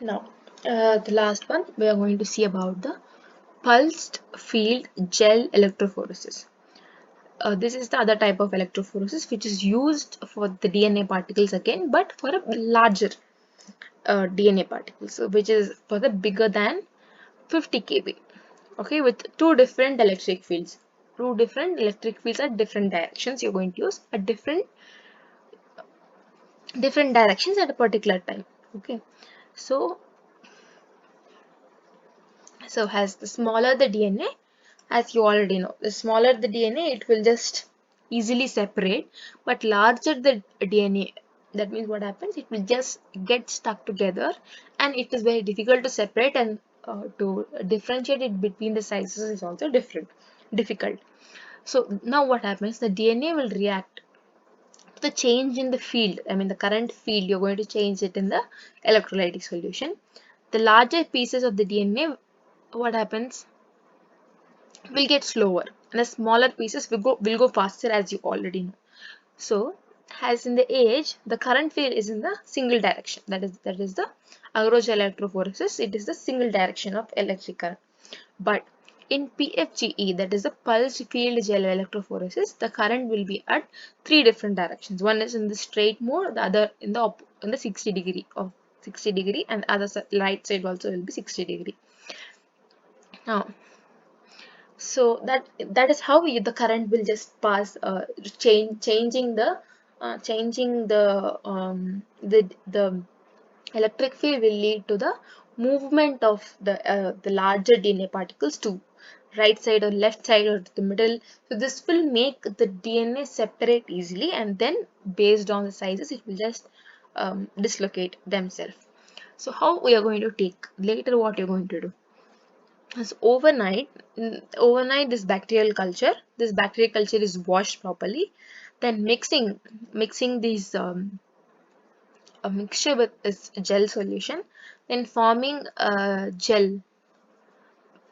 Now, the last one we are going to see about the pulsed field gel electrophoresis. This is the other type of electrophoresis which is used for the DNA particles again, but for a larger DNA particles, so which is for the bigger than 50 kb. Okay, with two different electric fields. Two different electric fields at different directions. You're going to use a different directions at a particular time. Okay, so as the smaller the DNA, as you already know, the smaller the DNA, it will just easily separate, but larger the DNA, that means what happens, it will just get stuck together, and it is very difficult to separate, and to differentiate it between the sizes is also difficult. So now what happens, the DNA will react to the change in the field, I mean the current field, you're going to change it in the electrolytic solution. The larger pieces of the DNA, what happens, will get slower, and the smaller pieces will go faster, as you already know. So as in the age, the current field is in the single direction, that is the agrogel electrophoresis, it is the single direction of electric current. But in PFGE, that is the pulsed field gel electrophoresis, the current will be at three different directions. One is in the straight mode, the other in the 60 degree, and the other right side also will be 60 degree. Now, so that is how the current will just pass, changing the electric field will lead to the movement of the larger DNA particles to right side or left side or to the middle. So this will make the DNA separate easily, and then based on the sizes it will just dislocate themselves. So how we are going to take later, what you're going to do is overnight this bacterial culture is washed properly, then mixing these a mixture with this gel solution, then forming gel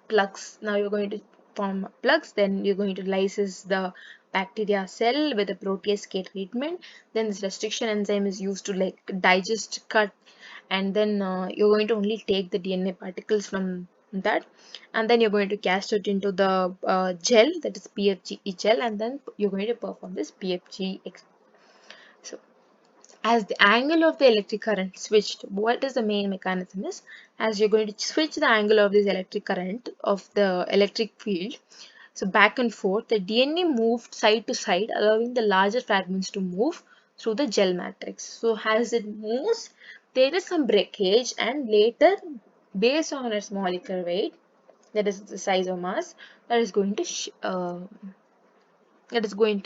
plugs. Now you're going to form plugs, then you're going to lysis the bacteria cell with a protease K treatment. Then this restriction enzyme is used to like digest, cut, and then you're going to only take the DNA particles from that, and then you're going to cast it into the gel, that is PFGE gel, and then you're going to perform this PFGE. So as the angle of the electric current switched, what is the main mechanism is, as you're going to switch the angle of this electric current of the electric field, so back and forth, the DNA moved side to side, allowing the larger fragments to move through the gel matrix. So as it moves, there is some breakage, and later, based on its molecular weight, that is the size or mass, that is going to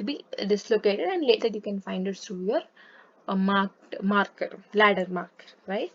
be dislocated, and later you can find it through your a marker, ladder marker, right?